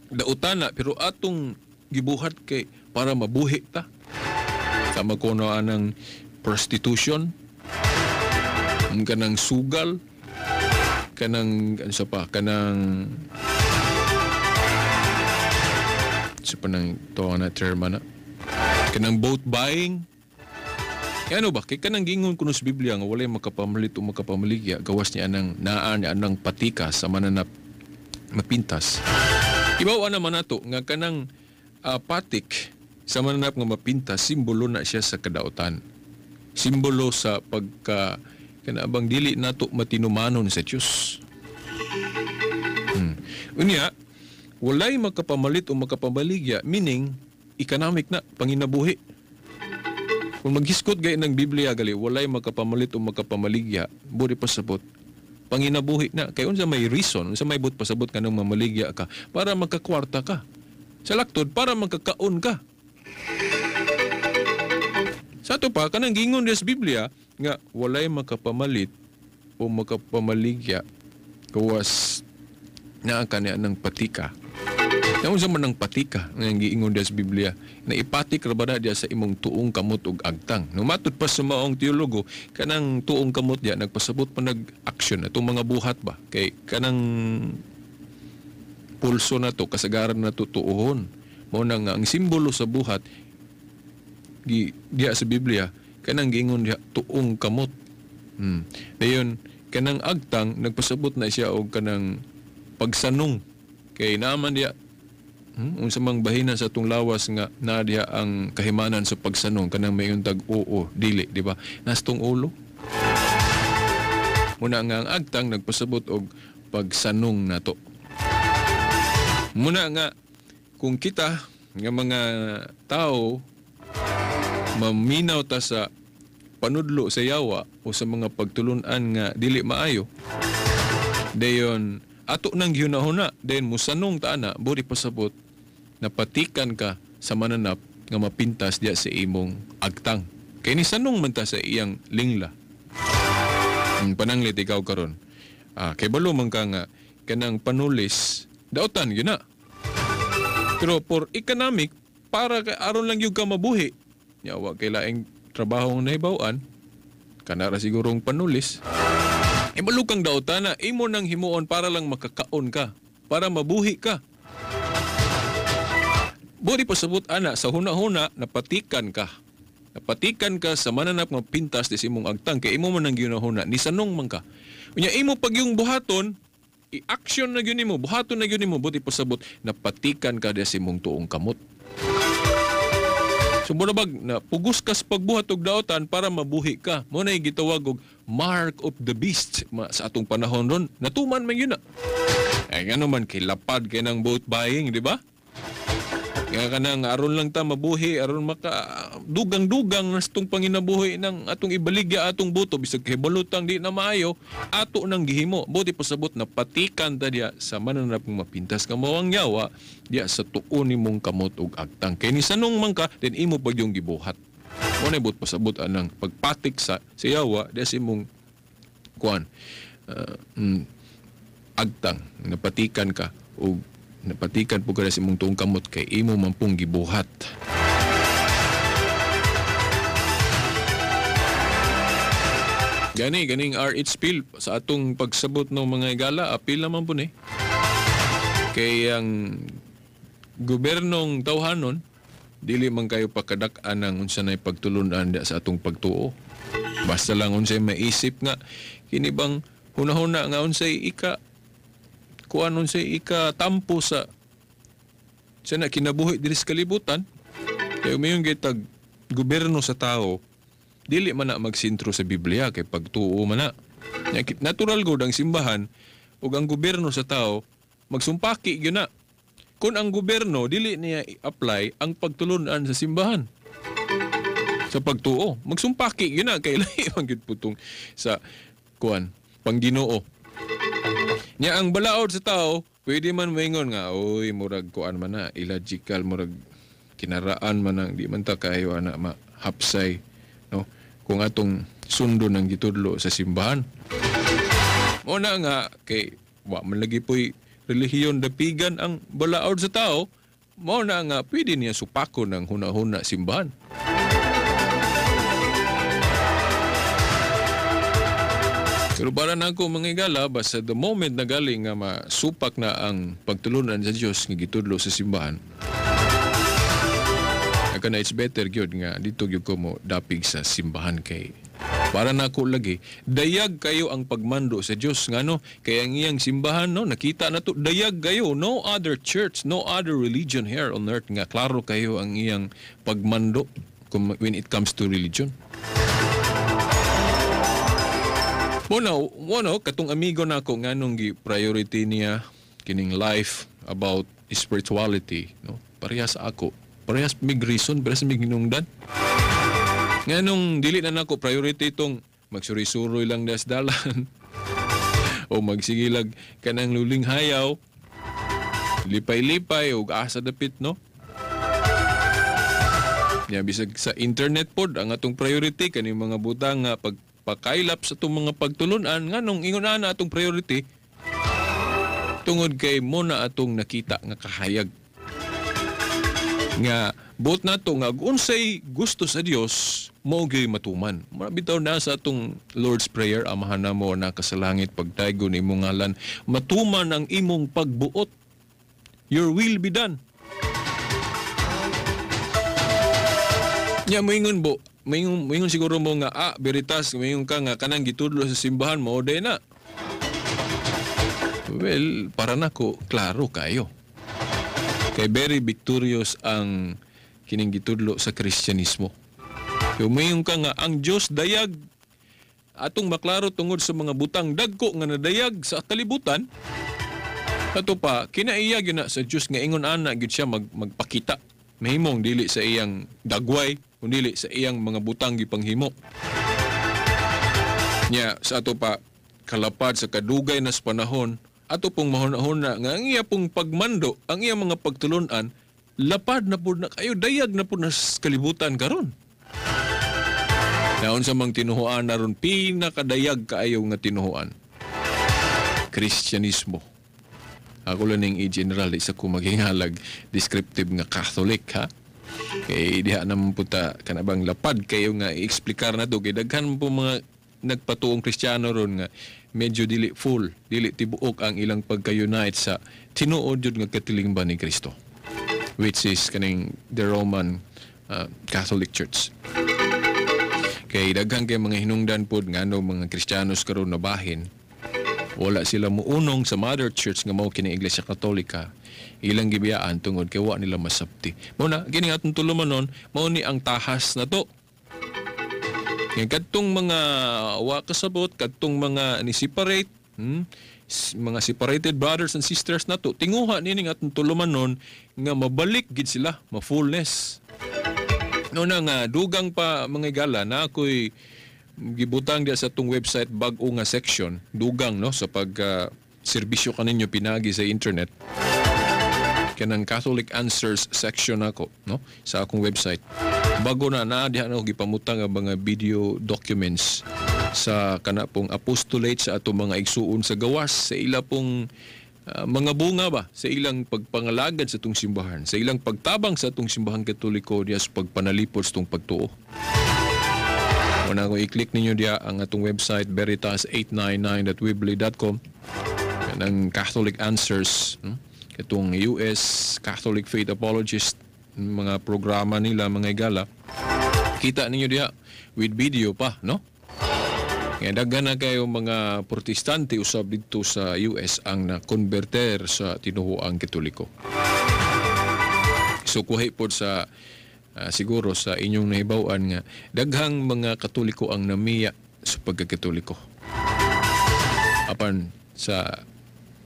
dautan na pero atong gibuhat kay para mabuhi ta. Sama ko no anang prostitution, kanang sugal, kanang ano pa, kanang sa panang to na term na kanang boat buying. Kaya ano ba? Kaya kanang gingon kuno sa Biblia nga walay makapamalit o makapamaligya gawas niya anang naan niya anang patika sa mananap mapintas. Ibaw naman nato nga kanang patik sa mananap nga mapintas simbolo na siya sa kadautan. Simbolo sa pagka kanabang dili nato matinumanon sa Dios. Unya walay makapamalit o makapamaligya meaning economic na panginabuhi. Kung maghiskot gay ng Biblia gali walay makapamalit o makapamaligya buri pasabot panginabuhi na kay unsa may reason unsa may but pasabot kanang mamaligya ka para magkakwarta ka sa laktod para magkakaon ka. Sa ato pa kanang gingon sa Biblia nga walay makapamalit o makapamaligya gawas na kanya ng patika. Nang unsa man ang patika nga giingon sa Biblia na ipatik ra ba na diya sa imong tuong kamot ug agtang. No matud pa sa maong teologo kanang tuong kamot diya nagpasabot pa nag-action atong mga buhat ba kay kanang pulso na to kasagaran na to tuuhon. Mao na nga ang simbolo sa buhat diya sa Biblia kanang giingon diya tuong kamot. Dayon kanang agtang nagpasabot na siya og kanang pagsanong kay naman diya unsa mang bahinan sa atong lawas nga na diya ang kahimanan sa pagsanong kanang mayon tag oo dili di ba nastong ulo. Muna nga ang agtang nagpasabot og pagsanong nato. Muna nga kung kita nga mga tao maminaw ta sa panudlo sa yawa o sa mga pagtulunan nga dili maayo dayon ato nang yunahuna dayon musanong ta ana buri pasabot napatikan ka sa mananap nga mapintas diya sa imong agtang kay ni sanong man ta sa iyang lingla. Pananglit ikaw karon kay balo man ka nga kanang panulis dautan yun na. Pero for economic, para kay aron lang yung ka mabuhi. Yawa kay laing trabaho ang nahibawan, kanara sigurong panulis. Malukang dautan na, imo nang himuon para lang makakaon ka, para mabuhi ka. Budi pasabot ana, sa huna-huna, napatikan ka. Napatikan ka sa mananap ng pintas di imong agtang, kay imo man ang ginahuna, nisanong man ka. Unya imo pag yung buhaton, i-action na yun mo, buhaton na yun mo, buti pasabot, napatikan ka sa imong tuong kamot. So muna bag, na pugos ka sa pagbuhat og daotan para mabuhi ka. Muna yung gitawag og Mark of the Beast sa atong panahon ron. Natuman man yun na. Ay nga naman, kay lapad kay ng boat buying, di ba? Nga ka nang aron lang ta mabuhi, aron maka dugang-dugang nastong panginabuhi ng atong ibaligya atong buto bisag kay balutang di na maayo ato nang gihimo. Buti pasabot na patikan ta diya sa mananap ng mapintas ka mawang yawa diya sa tuon nimong kamot ug agtang. Kay ni sanong man ka then imo pag yung gibuhat. Mo na but pasabot anang pagpatik sa yawa diya sa imong kuan agtang napatikan ka ug napatikan po ka sa imong tuong kamot kay imo man pong gibuhat. Ganing RH Pil sa atong pagsabot ng mga igala, apil naman po ni. Kay ang gobernong tawhanon, dili man kayo pakadak-an ng unsa nay pagtulunan sa atong pagtuo. Basta lang unsay maisip nga kini bang hunahuna nga unsay unsay tampo sa na kinabuhi diri sa kalibutan. Kaya mayon gitag gobyerno sa tao, dili man na magsintro sa Biblia kay pagtuo man na. Natural gud ang simbahan ug ang gobyerno sa tao magsumpaki gyud na. Kung ang gobyerno dili niya i-apply ang pagtulunan sa simbahan sa pagtuo, magsumpaki gyud na kay lahi man gyud putong sa pangginoo. Nya ang balaod sa tao, pwede man moingon nga oy murag man na illogical, murag kinaraan man ang di man ta kayo ana mahapsay, no, kung atong sundo ng gitudlo sa simbahan. Mo na nga kay wa man lagi po'y relihiyon dapigan ang balaod sa tao, mo na nga pwede niya supako ng hunahuna simbahan. Pero para na ako mga igala, basta the moment na galing nga masupak na ang pagtulunan sa Diyos nga gitudlo sa simbahan, na it's better gyud nga dito gyud ko mo dapig sa simbahan kay para na ako lagi dayag kayo ang pagmando sa Dios ngano kay ang iyang simbahan no nakita na to dayag kayo, no other church, no other religion here on earth nga klaro kayo ang iyang pagmando when it comes to religion. Mono katong amigo nako nganong gi priority niya kining life about spirituality, no, parehas ako. Parehas mig reason, parehas mig hinungdan. Nganong dili na nako priority itong magsuri-suroy lang das dalan o magsigilag kanang luling hayaw, lipay-lipay o asa dapit, no? Nya bisag sa internet pod ang atong priority kaning mga butang nga pagpakailap sa atong mga pagtulunan nganong ingon na atong priority tungod kay mo na atong nakita nga kahayag nga buot na to nga unsay gusto sa Dios mo gyud matuman. Mabitaw na sa atong Lord's Prayer, Amahan namo na kasalangit, pagtaygon imong ngalan, matuman ang imong pagbuot. Your will be done. Nya moingon siguro mo nga veritas, moingon ka nga kanang gitudlo sa simbahan mo day na. Well, para nako klaro kayo. Kay very victorious ang kining gitudlo sa Kristyanismo. Humayong ka nga ang Dios dayag atong maklaro tungod sa mga butang dagko nga nadayag sa kalibutan. Ato pa kinaiyag yun na sa Dios nga ingon ana gyud siya magpakita. Mahimong dili sa iyang dagway, kundi sa iyang mga butang gipanghimo. Nya sa ato pa kalapad sa kadugay na sa panahon, ato pong mahuna-huna nga ang iya pong pagmando, ang iya mga pagtulunan, lapad na po na kayo, dayag na po na kalibutan karon. Naon sa mga tinuhuan na ron, pinakadayag kaayo nga tinuhuan. Kristyanismo. Ako lang ng i-general, isa ko maghingalag descriptive nga Catholic, ha? Kaya diha naman po ta, kanabang lapad kayo nga i-explikar na to, kaya daghan po mga nagpatuong Kristiyano ron nga medyo dili full, dili tibuok ang ilang pagka-unite sa tinuod jud nga katilingban ni Kristo, which is kaning the Roman Catholic Church. Kay daghang kay mga hinungdan pod ngano mga Kristiyanos karon na bahin, wala sila muunong sa Mother Church nga mao kini Iglesia Katolika. Ilang gibiyaan tungod kay wa nila masabti. Mao na kini atong tulumanon, mao ni ang tahas na to. Kaya kadtong mga wakasabot, kadtong mga ni-separate, mga separated brothers and sisters na to, tinguha nining atong tulumanon nga mabalik gid sila, ma-fullness. No na nga, dugang pa mga igala na ako'y gibutang dia sa atong website bag-o nga section, dugang no, sa pag-serbisyo kaninyo pinagi sa internet. Kanang Catholic Answers section ako, no, sa akong website. Bago na diha na gipamutang ang mga video documents sa kana pong apostolate sa ato mga igsuon sa gawas, sa ila pong mga bunga ba sa ilang pagpangalagad sa atong simbahan, sa ilang pagtabang sa atong simbahan Katoliko diya sa pagpanalipod sa atong pagtuo. Muna ko i-click ninyo diya ang atong website veritas899.weebly.com, ng Catholic Answers, itong US Catholic Faith Apologist mga programa nila, mga higala. Kita ninyo diha with video pa, no? Kaya daghan na kayo mga protestante usab dito sa US ang na-converter sa tinuhuang Katoliko. So kuhay po sa siguro sa inyong nahibawan nga daghang mga Katoliko ang namiya sa pagkakatoliko. Apan sa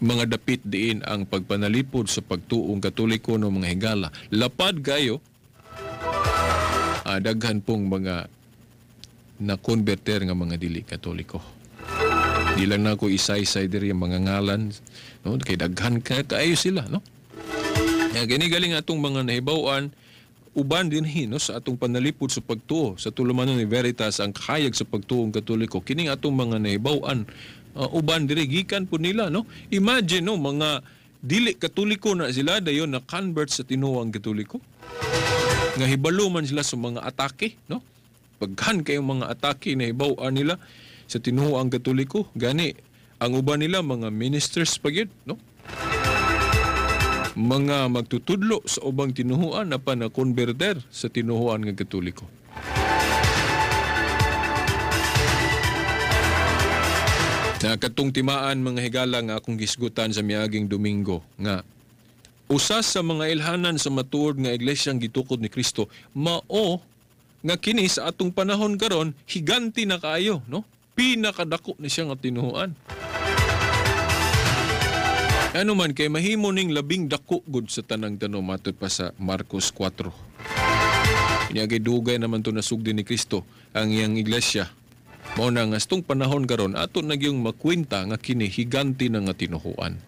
mga dapit diin ang pagpanalipod sa pagtuong Katoliko ng mga higala. Lapad kayo, daghan pong mga na-converter nga mga dili Katoliko. Di lang na ako isa-isa diri ang mga ngalan, no? Kay daghan kaayo sila, no? Gani galing atong mga nahibawan, uban din no, sa atong panalipod sa pagtuo sa tulumanon ni Veritas ang kahayag sa pagtuong Katoliko. Kining atong mga nahibawan, uban diri gikan po nila, no? Imagine, no, mga dili Katoliko na sila dayon na convert sa tinuang Katoliko. Nga hibalo man sila sa mga atake, no? Paghan kayong mga atake na hibaw nila sa tinuang Katoliko, gani ang uban nila mga ministers pagid, no? Mga magtutudlo sa ubang tinuhuan na pa na converter sa tinuhuan ng Katoliko. Sa katong timaan mga higala nga akong gisgutan sa miaging Domingo nga usas sa mga ilhanan sa matuod nga iglesyang gitukod ni Kristo mao nga kini sa atong panahon karon higanti na kaayo, no? Pinakadako na siya nga tinuhuan. Ano man kay mahimo ning labing dako gud sa tanang tanom matod pa sa Marcos 4. Inyagay dugay naman to nasugdi ni Kristo ang iyang iglesia. Mao na nga stong panahon karon ato nagyong makwenta nga kini higanti na nga tinuhuan.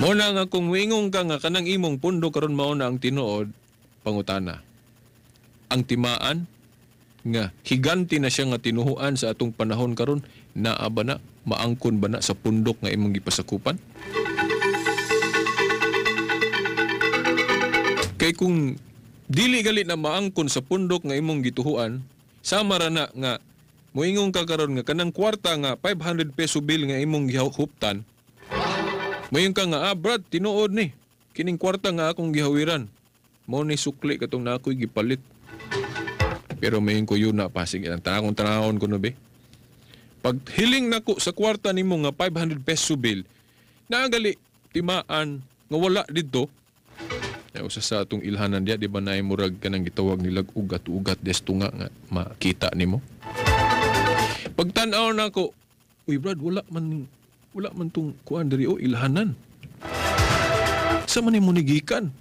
Mao na nga kung moingong ka nga kanang imong pundo karon mao na ang tinuod, pangutana. Ang timaan nga higanti na siya nga tinuhuan sa atong panahon karon, naa ba na maangkon ba na sa pundok nga imong gipasakupan? Kay kung dili gali na maangkon sa pundok nga imong gituhuan, sama ra na nga moingong ka karon nga kanang kwarta nga 500 peso bill nga imong gihuptan. Moingong ka nga, Brad, tinuod ni. Kining kwarta nga akong gihawiran. Mao ni sukli katong na ako'y gipalit. Pero mayon ko yun na pasig ang tanahon ko no be. Pag hiling nako sa kwarta nimo nga 500 peso bill, nagali timaan nga wala didto. Ay usa sa atong ilhanan dia di ba naay murag kanang gitawag nilag ugat-ugat desto nga makita nimo. Pagtan-aw nako, uy Brad, wala man tong kuan diri o ilhanan. Sa man mo nigikan?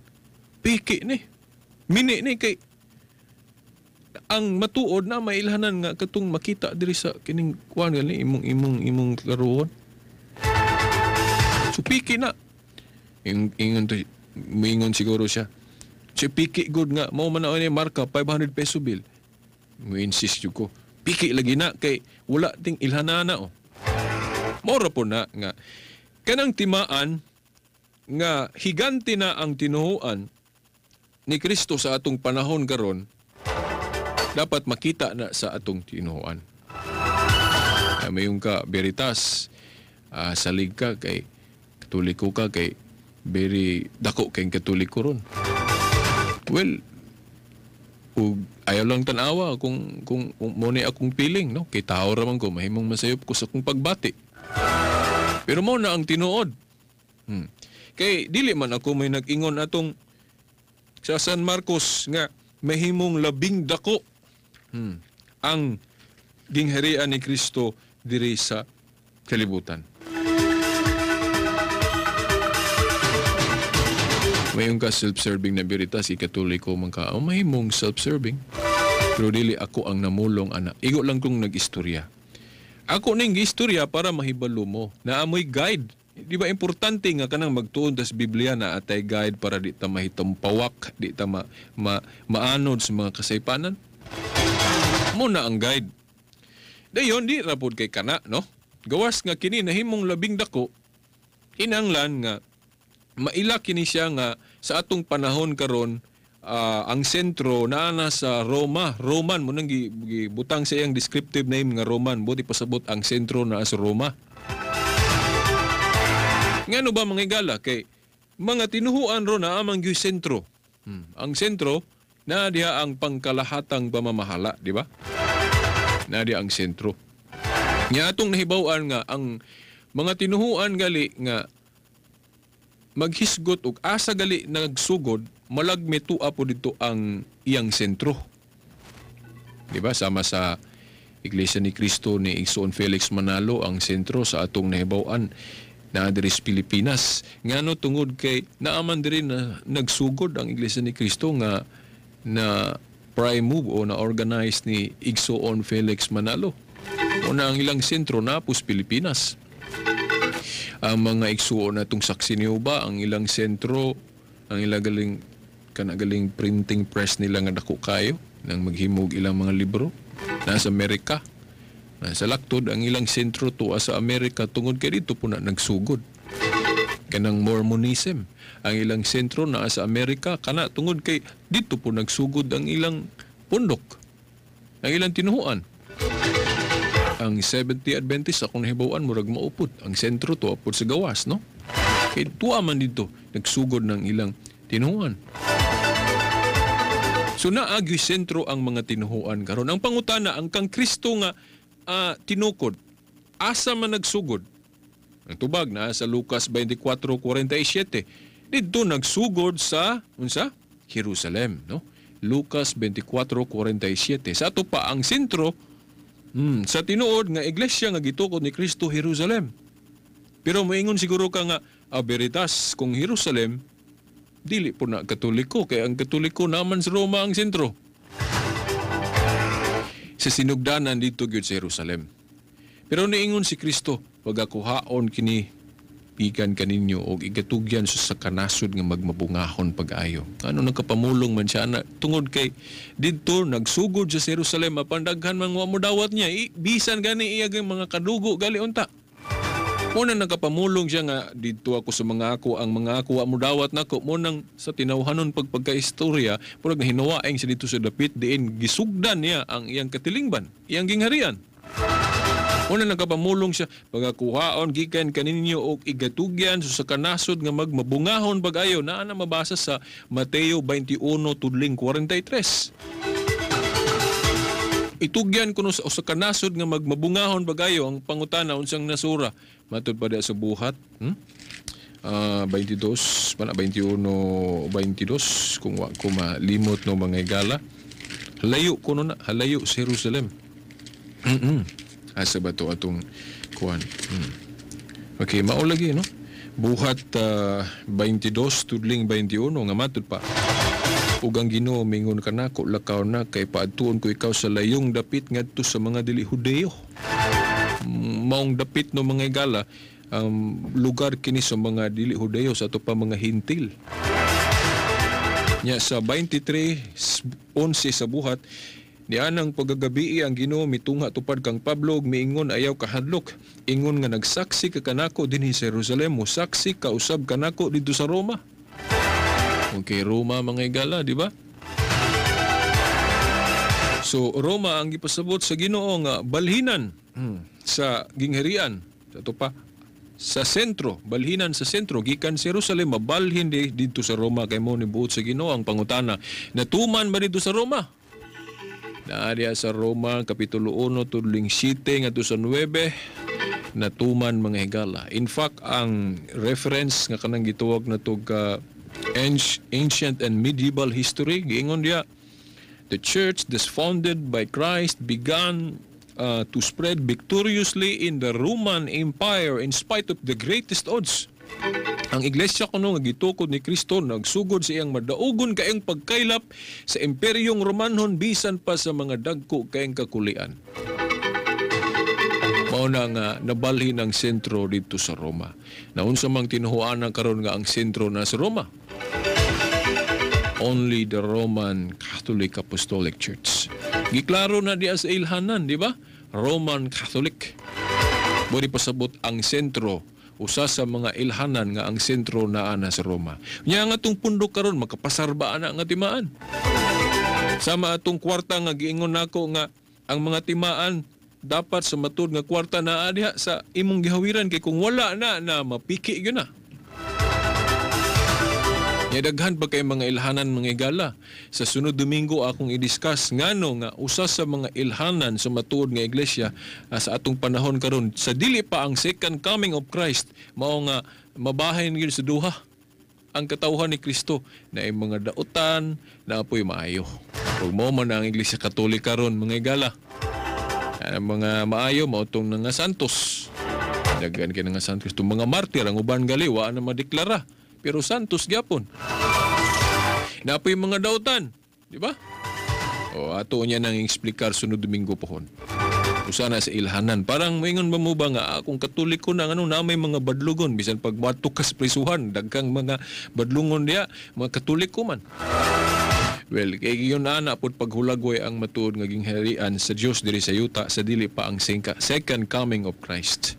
Piki ni. Mini ni kay ang matuod na mailhanan nga katong makita diri sa kining kuan gali imong laruon. So piki na. Ingon siguro siya. Si piki good nga mao man ni marka 500 peso bill. Mo insist ko. Piki lagi na kay wala ting ilhanana o. Mora po na nga kanang timaan nga higanti na ang tinuhuan ni Kristo sa atong panahon karon dapat makita na sa atong tinuhuan. Mayong ka Veritas, salig ka kay Katoliko ka kay very dako kay Katoliko ron. Well, ayaw lang tanawa kung mo ni akong feeling, no? Kay tao raman ko mahimong masayop ko sa akong pagbati. Pero mo na ang tinuod. Kay dili man ako may nag-ingon atong sa San Marcos nga mahimong labing dako ang gingharian ni Kristo diri sa kalibutan. Mayroon ka self-serving na Veritas, Katoliko man ka, mahimong self-serving. Pero dili ako ang namulong, ana. Igo lang kong nag-istorya. Ako ning istorya para mahibalo mo. Naamoy guide. Di ba importante nga kanang magtuon tas Biblia na atay guide para di ta mahitong pawak, di ta maanod sa mga kasaypanan. Muna ang guide. Dayon di rapod kay kana, no? Gawas nga kini nahimong labing dako. Hinanglan nga maila kini siya nga sa atong panahon karon ang sentro naa na sa Roma. Roman mo nang gibutang sa iyang descriptive name nga Roman, buti pasabot ang sentro naa sa Roma. Ngano ba mga igala kay mga tinuhuan ro na amang gyud sentro Ang sentro, na diha ang pangkalahatang pamamahala, di ba? Na diha ang sentro. Nga atong nahibaw-an nga ang mga tinuhuan gali nga maghisgot og asa gali nagsugod, malagme tua po dito ang iyang sentro. Di ba? Sama sa Iglesia ni Cristo ni Igsoon Felix Manalo ang sentro sa atong nahibaw-an na diri sa Pilipinas. Ngano tungod kay naaman diri na nagsugod ang Iglesia ni Cristo nga na prime move o na organize ni Igsoon Felix Manalo. Una ang ilang sentro na pus Pilipinas. Ang mga igsuon na itong saksi ni Uba, ang ilang sentro, ang ilang galing printing press nila nga dako kayo nang maghimog ilang mga libro. Nasa Amerika. Nasa Laktod, ang ilang sentro tuwa sa Amerika tungod kay dito po na nagsugod. Kanang Mormonism. Ang ilang sentro na sa Amerika, kana tungod kay dito po nagsugod ang ilang pundok. Ang ilang tinuhuan. Ang 70 Adventist akong nahibawan murag maupod. Ang sentro tuwa po sa gawas, no? Kaya tuwa man dito, nagsugod ng ilang tinuhuan. So naagyo sentro ang mga tinuhuan karon. Ang pangutana, ang kang Kristo nga tinukod, asa man nagsugod? Ang tubag na sa Lucas 24:47, dito nagsugod sa Jerusalem, no? Lucas 24:47. Sa ato pa ang sentro sa tinuod nga iglesia nga gitukod ni Kristo Jerusalem. Pero moingon siguro ka nga veritas kung Jerusalem dili po na Katoliko, kaya ang Katoliko naman sa Roma ang sentro. Sa sinugdanan dito gyud sa Jerusalem. Pero niingon si Kristo, pagakuhaon kini pigan kaninyo og igatugyan sa kanasod nga magmabungahon pag-ayo. Ano nagkapamulong man siya na tungod kay didto nagsugod sa Jerusalem apan daghan man mo dawat niya bisan gani iya mga kadugo gali unta. Muna nagkapamulong siya nga dito ako sa mga ako ang mga ako mo dawat nako mo nang sa tinawhanon pagpagkaistorya purag hinawaing siya dito sa dapit diin gisugdan niya ang iyang katilingban, iyang gingharian. Una nagkapamulong siya, pagakuhaon gikan kaninyo og igatugyan sa kanasod nga magmabungahon pag-ayo na mabasa sa Mateo 21:43. Itugyan kuno sa kanasod nga magmabungahon pag-ayo ang pangutana unsang nasura matud pa sa buhat 22 pana 21:22 kung wa ko malimot no mga igala. Halayo kuno na, halayo sa Jerusalem. Asa ba ito atong kuhan? Okay, mao lagi, no? Buhat 22, tudling 21, nga matod pa. Ug ang Ginoo mingon kanako lakaw na kay paadtuon ko ikaw sa layong dapit ngadto sa mga dili Hudeo. Maong dapit no mga igala, lugar kini sa mga dili Hudeo sa ato pa mga hintil. Nya sa 23:11 sa buhat, nianang pagagabi ang Ginoo mitungha tupad kang Pablo ug miingon ayaw kahadlok. Ingon nga nagsaksi ka kanako dinhi sa Jerusalem, mo saksi ka usab kanako dito sa Roma. Okay, Roma mga igala, di ba? So Roma ang gipasabot sa Ginoo nga balhinan sa gingharian. Ato pa sa sentro, balhinan sa sentro gikan sa Jerusalem mabalhin dito sa Roma kay mo ni buot sa Ginoo ang pangutana. Natuman ba dito sa Roma? Naadya sa Roma, Kapitulo 1, tudling 7, nga sa 9, natuman mga higala. In fact, ang reference nga kanang gituwag na ito ancient and medieval history, giingon diya, the church that's founded by Christ began to spread victoriously in the Roman Empire in spite of the greatest odds. Ang iglesia kuno nga gitukod ni Kristo nagsugod sa iyang madaugon kayong pagkaylap sa Imperyong Romanhon bisan pa sa mga dagko kayong kakulian. Mao na nga nabalhin ang sentro dito sa Roma. Naunsa mang tinuhuan karon nga ang sentro na sa Roma? Only the Roman Catholic Apostolic Church. Giklaro na diya sa ilhanan, di ba? Roman Catholic. Budi pasabot ang sentro usa sa mga ilhanan nga ang sentro naa na sa Roma. Nya nga tong pundok karon makapasarba na nga timaan. Sama atong kwarta nga giingon nako nga ang mga timaan dapat sa matud nga kwarta naa diha sa imong gihawiran kay kung wala na mapiki gyud na. Daghan pa kay mga ilhanan mga igala. Sa sunod Domingo akong i-discuss ngano nga usa sa mga ilhanan sa matuod nga iglesia sa atong panahon karon sa dili pa ang second coming of Christ mao nga mabahin gyud sa duha ang katawhan ni Kristo na ay mga dautan na apoy maayo. Ug mao man ang iglesia Katolika karon mga igala. Ang mga maayo mao tong nga santos. Daghan kay nga santos tong mga martir ang uban gali wa na madeklara. Pero santos gyapon. Napoy mga dautan, di ba? O ato niya nang explicar sunod Domingo pohon. Usa na sa ilhanan. Parang moingon ba mo ba nga akong Katoliko na na may mga badlugon bisan pag matok ka sa prisuhan, daghang mga badlungon diya, mga Katoliko man. Well, kay yun na pud paghulagway ang matuod nga gingharian sa Dios diri sa yuta sa dili pa ang second coming of Christ.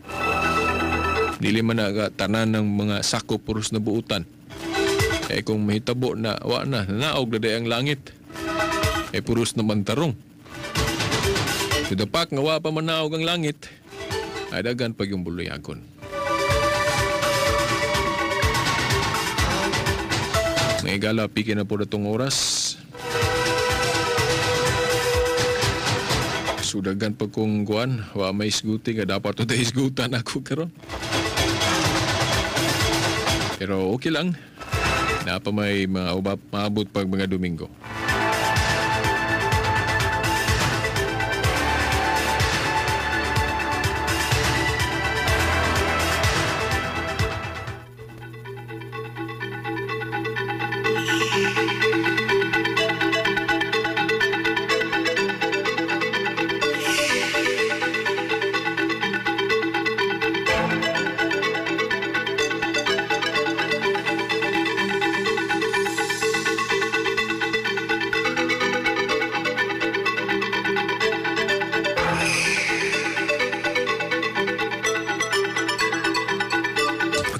Dili man na tanan ng mga sako puros na buutan. Kung mahitabo na wa na naog na ang langit. Puros naman tarong. Tudapak nga wa pa man naog ang langit. Ay dagan pag yung buluyagon. Mga igala, piki na po na itong oras. Sudagan pa kong kuan, wa may isguti nga dapat ito isgutan ako karon. Pero okay lang. Napa may mga maabot pag mga Domingo.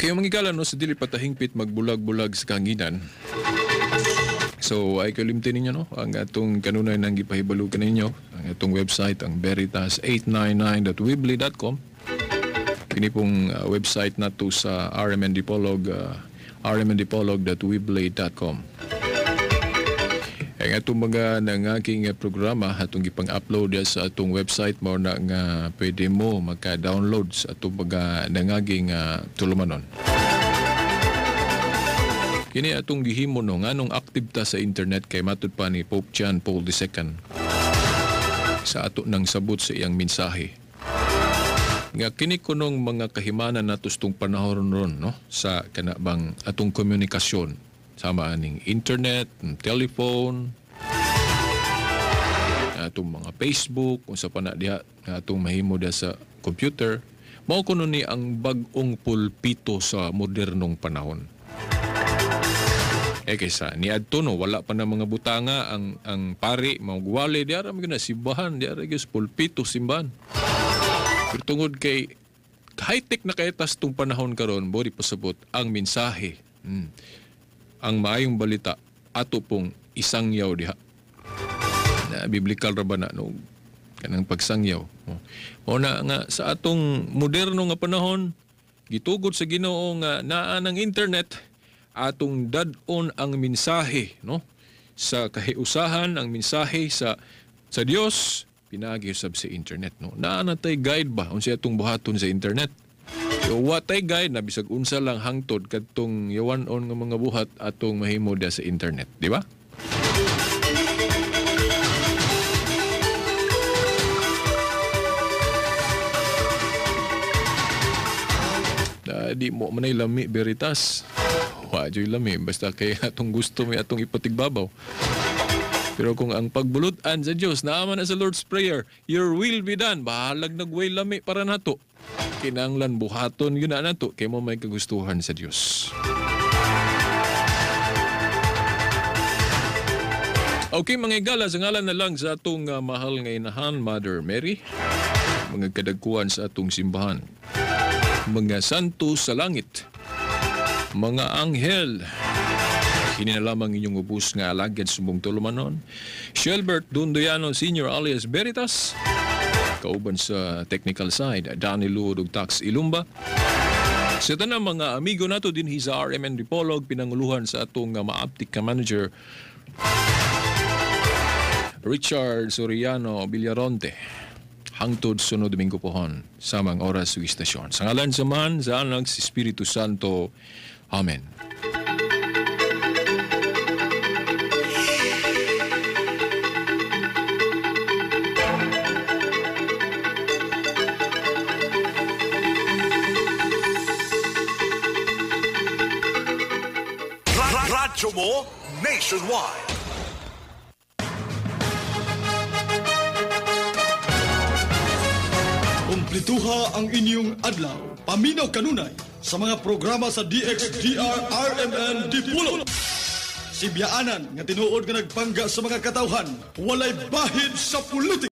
Kaya mga igala, no, sa dili patahingpit magbulag-bulag sa kanginan. So, ay kalimtin ninyo, no? Ang atong kanunay nang gipahibalukan ninyo. Ang atong website, ang veritas899.weebly.com. Kini pong website nato sa rmndipolog, rmndipolog.weebly.com. Ang atong mga nangaking programa atong gipang-upload sa atong website mo na nga pwede mo maka-download sa atong mga nangaging tulumanon. Kini atong gihimo no nganong active ta sa internet kay matud pa ni Pope John Paul II sa ato nang sabot sa iyang mensahe. Nga kini kunong mga kahimanan natos tong panahon ron no sa kanabang atong komunikasyon. Sama aning internet, telephone, atong mga Facebook, kung sa pana diha atong mahimo diha sa computer, mao kuno ni ang bag-ong pulpito sa modernong panahon. Kaysa niadto no wala pa na mga butanga ang pari magwali diara mga simbahan diara gyud pulpito simbahan. Pero tungod kay high-tech na kaitas tong panahon karon body pasabot ang mensahe. Ang maayong balita ato pong isangyaw diha. Na biblical ra ba na no kanang pagsangyaw. O na nga sa atong moderno nga panahon gitugod sa Ginoo nga naa ng internet atong dad-on ang mensahe no sa kahiusahan ang mensahe sa Dios pinagiusab sa internet no. Naa na tay guide ba unsa atong buhaton sa internet? So, watay guide na bisag unsa lang hangtod kadtong yawan-on nga mga buhat atong mahimo da sa internet, di ba? Di mo manay lami Veritas. Wa joy lami basta kay atong gusto may atong ipatigbabaw. Pero kung ang pagbulutan sa Dios naaman na sa Lord's Prayer, your will be done. Bahalag nagway lami para nato. Kinanglan buhaton yun na nato kay mo may kagustuhan sa Diyos. Okay mga igala, sa ngalan na lang sa atong mahal nga inahan, Mother Mary, mga kadagkuhan sa atong simbahan, mga santo sa langit, mga anghel, kini na lamang inyong ubus nga alagad sumong tulumanon, Shelbert Dundoyano Sr. alias Veritas, kauban sa technical side, Danny Luod ug Tax Ilumba. Sa tanang mga amigo nato din sa RMN Dipolog, pinanguluhan sa atong maaptik ka manager Richard Soriano Villaronte. Hangtod sunod Domingo pohon sa mga oras sa istasyon. Sa ngalan sa man, sa anak si Espiritu Santo. Amen. Radyo mo nationwide. Kumplituha ang inyong adlaw. Paminaw kanunay sa mga programa sa DXDR RMN Dipolog. Sibyaanan nga tinuod nga nagpangga sa mga katawhan. Walay bahid sa politika.